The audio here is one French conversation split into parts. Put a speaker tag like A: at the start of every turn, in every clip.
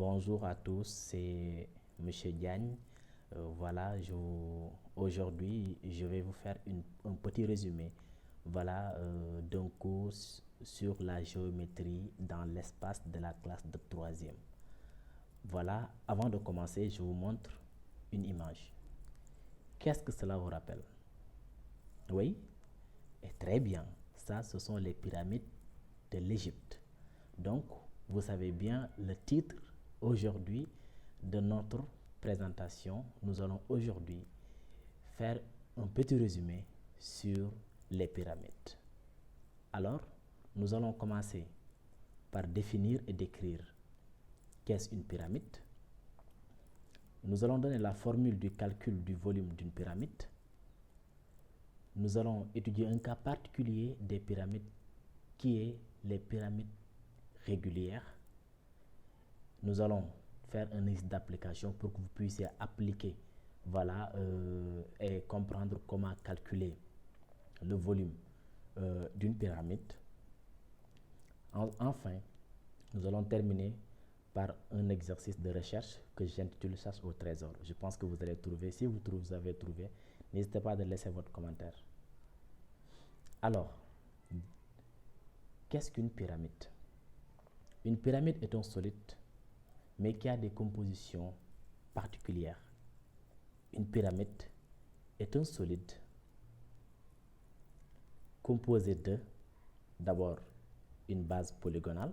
A: Bonjour à tous, c'est Monsieur Diagne. Voilà, aujourd'hui, je vais vous faire un petit résumé d'un cours sur la géométrie dans l'espace de la classe de troisième. Voilà, avant de commencer, je vous montre une image. Qu'est-ce que cela vous rappelle? Oui? Et très bien, ça, ce sont les pyramides de l'Égypte. Donc, vous savez bien le titre aujourd'hui de notre présentation. Nous allons aujourd'hui faire un petit résumé sur les pyramides. Alors, nous allons commencer par définir et décrire qu'est-ce une pyramide. Nous allons donner la formule du calcul du volume d'une pyramide. Nous allons étudier un cas particulier des pyramides qui est les pyramides régulières. Nous allons faire un exercice d'application pour que vous puissiez appliquer et comprendre comment calculer le volume d'une pyramide. Enfin, nous allons terminer par un exercice de recherche que j'intitule Chasse au trésor. Je pense que vous allez trouver. Si vous avez trouvé, n'hésitez pas à laisser votre commentaire. Alors, qu'est-ce qu'une pyramide? Une pyramide est un solide, mais qui a des compositions particulières. Une pyramide est un solide composé de, d'abord, une base polygonale.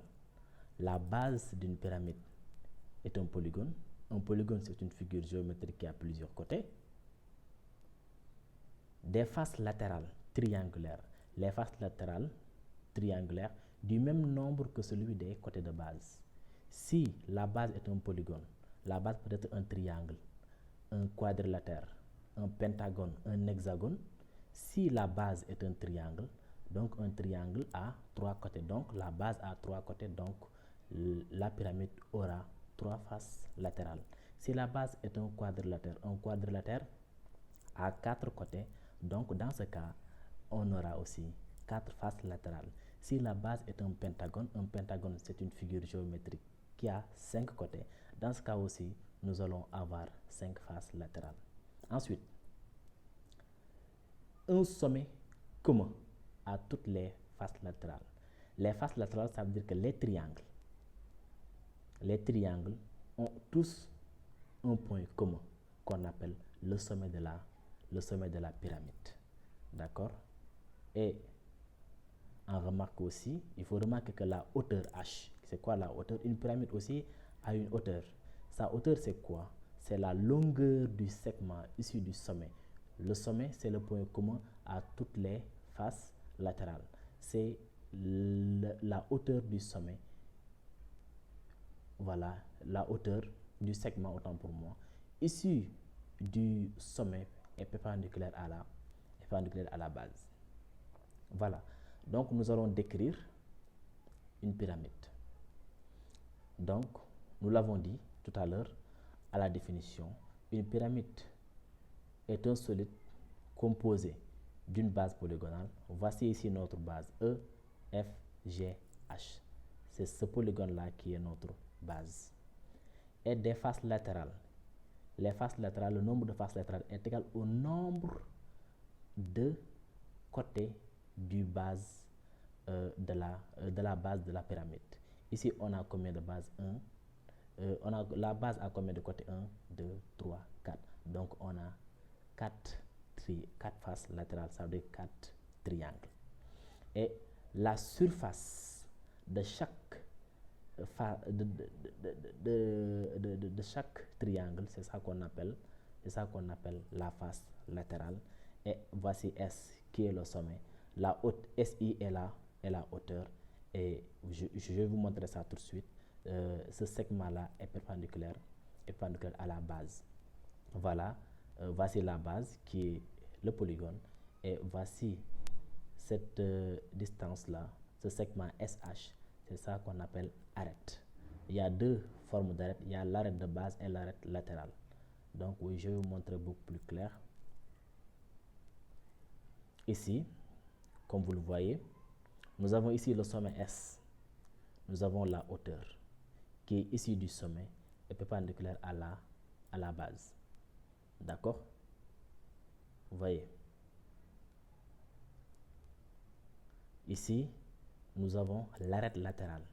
A: La base d'une pyramide est un polygone. Un polygone, c'est une figure géométrique qui a plusieurs côtés. Des faces latérales triangulaires. Les faces latérales triangulaires du même nombre que celui des côtés de base. Si la base est un polygone, la base peut être un triangle, un quadrilatère, un pentagone, un hexagone. Si la base est un triangle, donc un triangle a trois côtés. Donc la base a trois côtés, donc la pyramide aura trois faces latérales. Si la base est un quadrilatère a quatre côtés. Donc dans ce cas, on aura aussi quatre faces latérales. Si la base est un pentagone c'est une figure géométrique qui a cinq côtés. Dans ce cas aussi, nous allons avoir cinq faces latérales. Ensuite, un sommet commun à toutes les faces latérales. Les faces latérales, ça veut dire que les triangles ont tous un point commun qu'on appelle le sommet de la pyramide. D'accord? Et on remarque aussi, il faut remarquer que la hauteur h, c'est quoi la hauteur? Une pyramide aussi a une hauteur. Sa hauteur, c'est quoi? C'est la longueur du segment issu du sommet. Le sommet, c'est le point commun à toutes les faces latérales. C'est la hauteur du sommet. Voilà, la hauteur du segment, autant pour moi, issu du sommet est perpendiculaire à la base. Voilà, donc nous allons décrire une pyramide. Donc, nous l'avons dit tout à l'heure à la définition, une pyramide est un solide composé d'une base polygonale. Voici ici notre base E, F, G, H. C'est ce polygone-là qui est notre base. Et des faces latérales. Les faces latérales, le nombre de faces latérales est égal au nombre de côtés du base de la base de la pyramide. Ici, on a combien de bases? 1. La base a combien de côtés? 1, 2, 3, 4. Donc, on a 4 faces latérales, ça veut dire 4 triangles. Et la surface de chaque chaque triangle, c'est ça qu'on appelle la face latérale. Et voici S qui est le sommet. La haute SI est la hauteur. Et je vais vous montrer ça tout de suite. Ce segment-là est perpendiculaire à la base. Voilà, voici la base qui est le polygone. Et voici cette distance-là, ce segment SH, c'est ça qu'on appelle arête. Il y a deux formes d'arête, il y a l'arête de base et l'arête latérale. Donc oui, je vais vous montrer beaucoup plus clair. Ici, comme vous le voyez, nous avons ici le sommet S. Nous avons la hauteur qui est issue du sommet. est perpendiculaire à la base. D'accord? Vous voyez. Ici, nous avons l'arête latérale.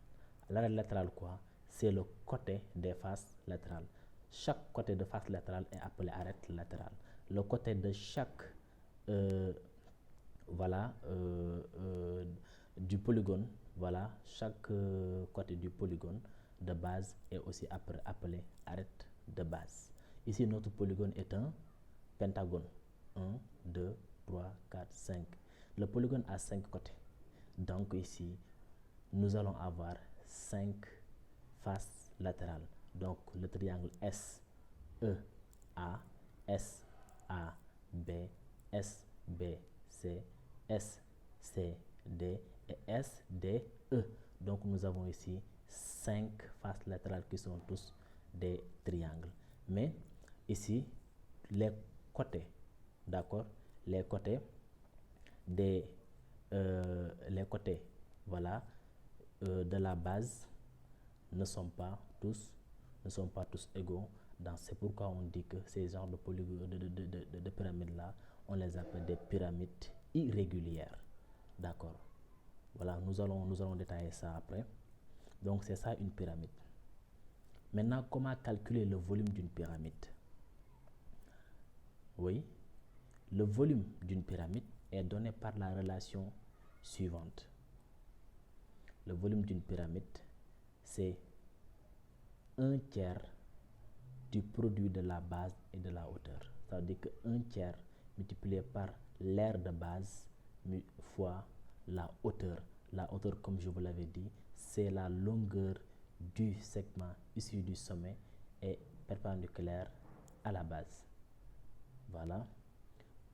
A: L'arête latérale, quoi? C'est le côté des faces latérales. Chaque côté de face latérale est appelé arête latérale. Le côté de chaque du polygone, voilà, chaque côté du polygone de base est aussi appelé arête de base. Ici, notre polygone est un pentagone. 1, 2, 3, 4, 5. Le polygone a 5 côtés. Donc ici, nous allons avoir 5 faces latérales. Donc le triangle SEA, SAB, SBC, SCD et SDE. Donc nous avons ici 5 faces latérales qui sont tous des triangles. Mais ici, les côtés, d'accord, les côtés voilà, de la base ne sont pas tous égaux. C'est pourquoi on dit que ces genres de pyramides là, on les appelle des pyramides irrégulières. D'accord. Voilà, nous allons détailler ça après. Donc c'est ça une pyramide. Maintenant, comment calculer le volume d'une pyramide? Oui, le volume d'une pyramide est donné par la relation suivante. Le volume d'une pyramide, c'est 1/3 du produit de la base et de la hauteur. Ça veut dire que 1/3 multiplié par l'aire de base fois la hauteur. La hauteur, comme je vous l'avais dit, c'est la longueur du segment issu du sommet et perpendiculaire à la base. Voilà.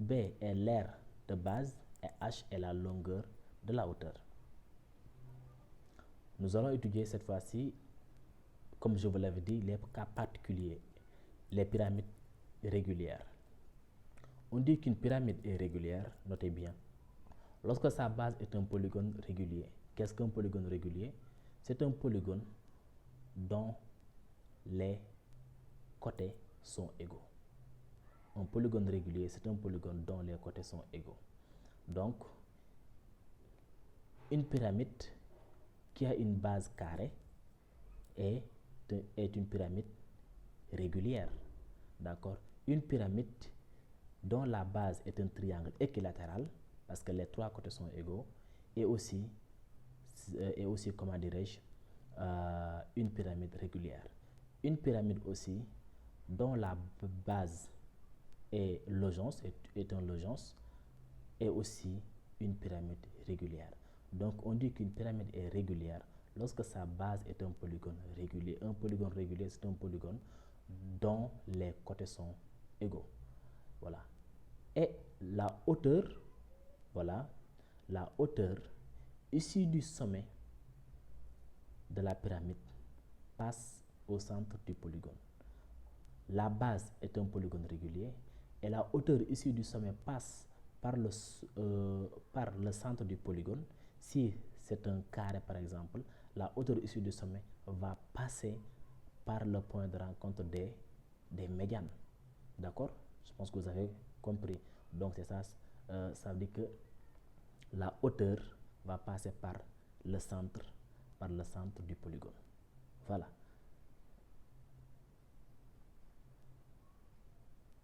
A: B est l'aire de base et H est la longueur de la hauteur. Nous allons étudier cette fois-ci, comme je vous l'avais dit, les cas particuliers, les pyramides régulières. On dit qu'une pyramide est régulière, notez bien, lorsque sa base est un polygone régulier. Qu'est-ce qu'un polygone régulier? C'est un polygone dont les côtés sont égaux. Un polygone régulier, c'est un polygone dont les côtés sont égaux. Donc, une pyramide qui a une base carrée est une pyramide régulière. D'accord? Une pyramide dont la base est un triangle équilatéral, parce que les 3 côtés sont égaux, et aussi comment dirais-je, une pyramide régulière. Une pyramide aussi dont la base est logence, est un logence, est aussi une pyramide régulière. Donc on dit qu'une pyramide est régulière lorsque sa base est un polygone régulier. Un polygone régulier, c'est un polygone dont les côtés sont égaux. Voilà. Et la hauteur, voilà, la hauteur issue du sommet de la pyramide passe au centre du polygone. La base est un polygone régulier et la hauteur issue du sommet passe par le centre du polygone. Si c'est un carré par exemple, la hauteur issue du sommet va passer par le point de rencontre des médianes. D'accord? Je pense que vous avez compris. Donc c'est ça, ça veut dire que la hauteur va passer par le centre du polygone. Voilà.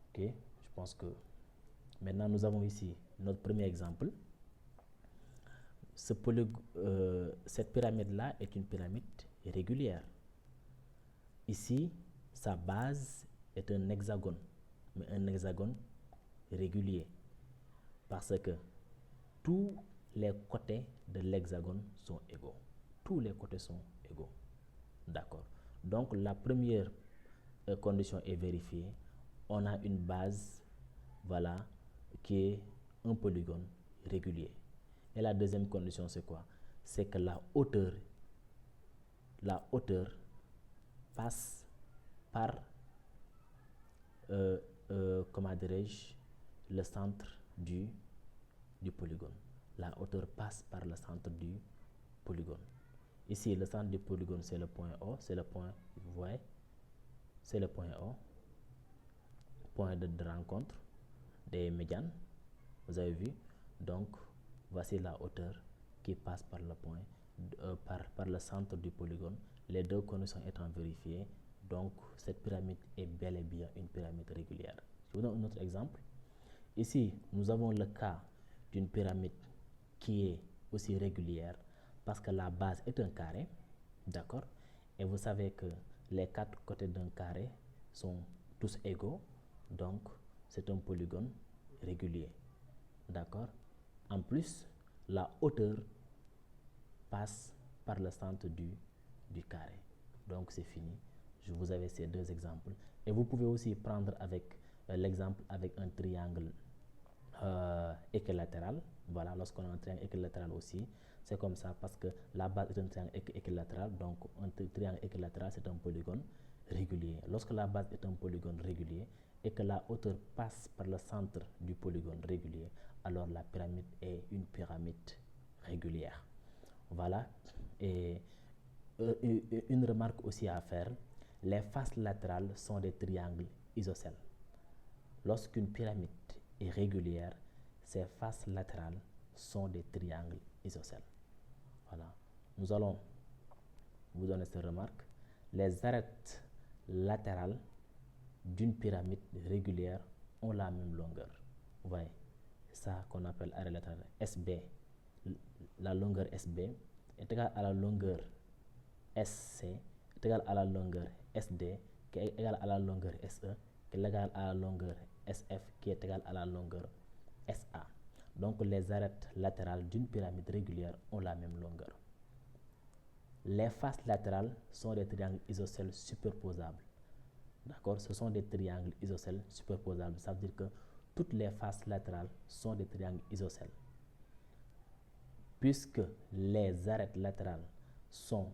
A: Ok, je pense que maintenant nous avons ici notre premier exemple. Cette pyramide-là est une pyramide régulière. Ici, sa base est un hexagone, mais un hexagone régulier, parce que tous les côtés de l'hexagone sont égaux. Tous les côtés sont égaux. D'accord. Donc la première condition est vérifiée. On a une base, voilà, qui est un polygone régulier. Et la deuxième condition, c'est quoi? C'est que la hauteur passe par, comment dirais-je, le centre du polygone. La hauteur passe par le centre du polygone. Ici, le centre du polygone, c'est le point O, c'est le point, vous voyez, c'est le point O, point de rencontre des médianes, vous avez vu. Donc voici la hauteur qui passe par le point, par le centre du polygone, les deux conditions étant vérifiées. Donc cette pyramide est bel et bien une pyramide régulière. Je vous donne un autre exemple. Ici nous avons le cas d'une pyramide qui est aussi régulière parce que la base est un carré, d'accord, et vous savez que les quatre côtés d'un carré sont tous égaux, donc c'est un polygone régulier, d'accord. En plus, la hauteur passe par le centre du carré, donc c'est fini. Je vous avais ces deux exemples, et vous pouvez aussi prendre avec l'exemple avec un triangle équilatéral. Voilà, lorsqu'on a un triangle équilatéral aussi, c'est comme ça parce que la base est un triangle équilatéral, donc un triangle équilatéral c'est un polygone régulier. Lorsque la base est un polygone régulier et que la hauteur passe par le centre du polygone régulier, alors la pyramide est une pyramide régulière. Voilà, et une remarque aussi à faire, les faces latérales sont des triangles isocèles. Lorsqu'une pyramide est régulière, ses faces latérales sont des triangles isocèles. Voilà. Nous allons vous donner cette remarque. Les arêtes latérales d'une pyramide régulière ont la même longueur. Vous voyez, c'est ça qu'on appelle arête latérale. SB, la longueur SB est égale à la longueur SC, est égale à la longueur SD, qui est égale à la longueur SE, qui est égale à la longueur SF, qui est égale à la longueur SA. Donc les arêtes latérales d'une pyramide régulière ont la même longueur. Les faces latérales sont des triangles isocèles superposables. D'accord, ce sont des triangles isocèles superposables. Ça veut dire que toutes les faces latérales sont des triangles isocèles. Puisque les arêtes latérales sont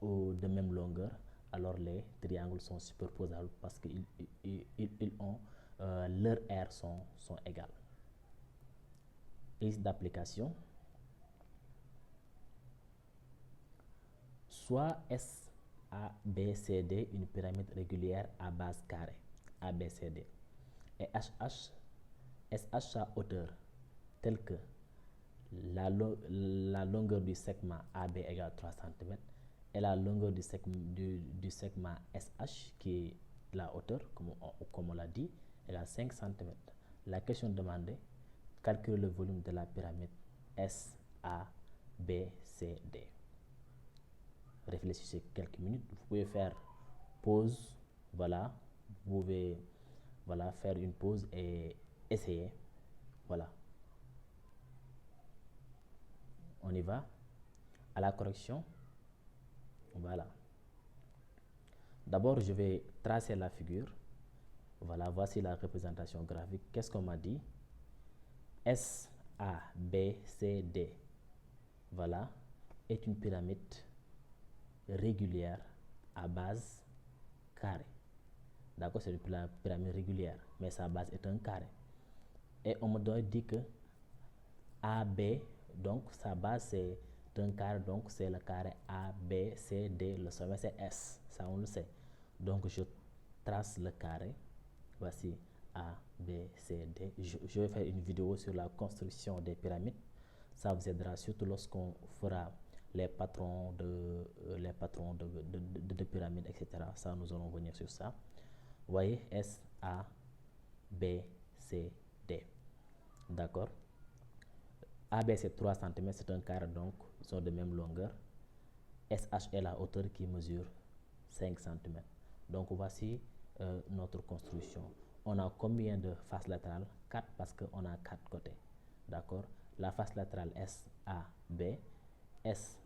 A: de même longueur, alors les triangles sont superposables parce qu'ils ont leurs aires sont égales. Liste d'application. Soit SABCD, une pyramide régulière à base carrée, ABCD, et SH sa hauteur, telle que la longueur du segment AB égale 3 cm et la longueur du segment SH, qui est la hauteur, comme on l'a dit, égale 5 cm. La question demandée, calculer le volume de la pyramide SABCD. Réfléchissez quelques minutes. Vous pouvez faire pause. Voilà, vous pouvez faire une pause et essayer. Voilà, on y va à la correction. Voilà, d'abord je vais tracer la figure. Voilà, voici la représentation graphique. Qu'est-ce qu'on m'a dit? SABCD, voilà, est une pyramide régulière à base carrée. D'accord, c'est une pyramide régulière, mais sa base est un carré. Et on me dit que AB, donc sa base c'est un carré, donc c'est le carré ABCD, le sommet c'est S, ça on le sait. Donc je trace le carré, voici ABCD. Je vais faire une vidéo sur la construction des pyramides, ça vous aidera surtout lorsqu'on fera les patrons de pyramides, etc. Ça, nous allons venir sur ça. Vous voyez, S, A, B, C, D. D'accord. AB c'est 3 cm, c'est un carré, donc ils sont de même longueur. SH est la hauteur qui mesure 5 cm. Donc voici notre construction. On a combien de faces latérales? 4, parce qu'on a 4 côtés. D'accord. La face latérale SAB, SBC,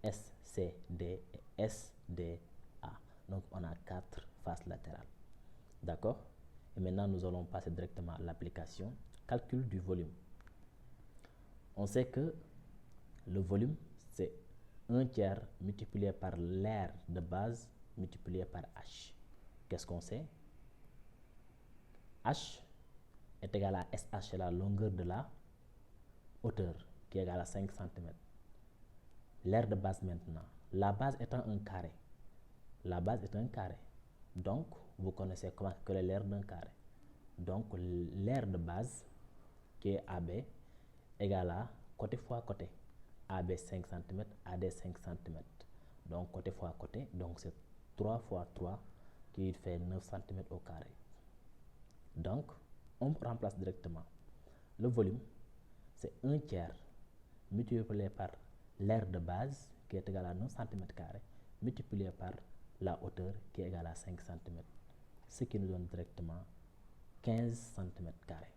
A: SCD et SDA. Donc on a 4 faces latérales. D'accord. Et maintenant nous allons passer directement à l'application. Calcul du volume. On sait que le volume c'est 1/3 multiplié par l'aire de base multiplié par H. Qu'est-ce qu'on sait? H est égal à SH, la longueur de la hauteur, qui est égale à 5 cm. L'aire de base maintenant. La base étant un carré, La base est un carré. Donc, vous connaissez comment calculer l'aire d'un carré. Donc, l'aire de base, qui est AB, égale à côté fois côté. AB 5 cm, AD 5 cm. Donc, côté fois côté, donc c'est 3 fois 3 qui fait 9 cm au carré. Donc, on remplace directement. Le volume, c'est 1 tiers multiplié par l'aire de base, qui est égal à 9 cm carrés, multiplié par la hauteur, qui est égale à 5 cm. Ce qui nous donne directement 15 cm carrés.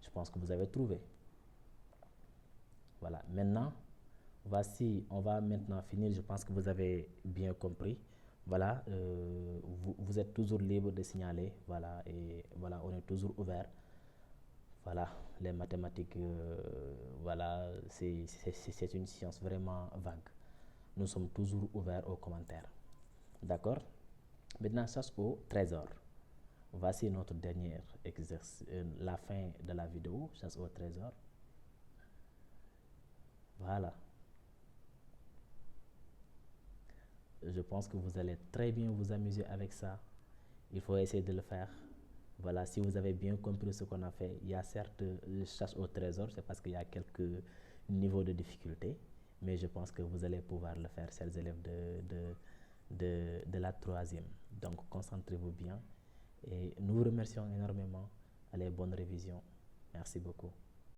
A: Je pense que vous avez trouvé. Voilà. Maintenant, voici, on va maintenant finir. Je pense que vous avez bien compris. Voilà, vous êtes toujours libre de signaler. Voilà, et voilà, on est toujours ouvert. Voilà, les mathématiques, voilà, c'est une science vraiment vague. Nous sommes toujours ouverts aux commentaires. D'accord? Maintenant, chasse au trésor. Voici notre dernier exercice, la fin de la vidéo, chasse au trésor. Voilà. Je pense que vous allez très bien vous amuser avec ça. Il faut essayer de le faire. Voilà, si vous avez bien compris ce qu'on a fait, il y a certes chasse au trésor, c'est parce qu'il y a quelques niveaux de difficulté, mais je pense que vous allez pouvoir le faire, chers élèves de la troisième. Donc, concentrez-vous bien et nous vous remercions énormément. Allez, bonne révision. Merci beaucoup.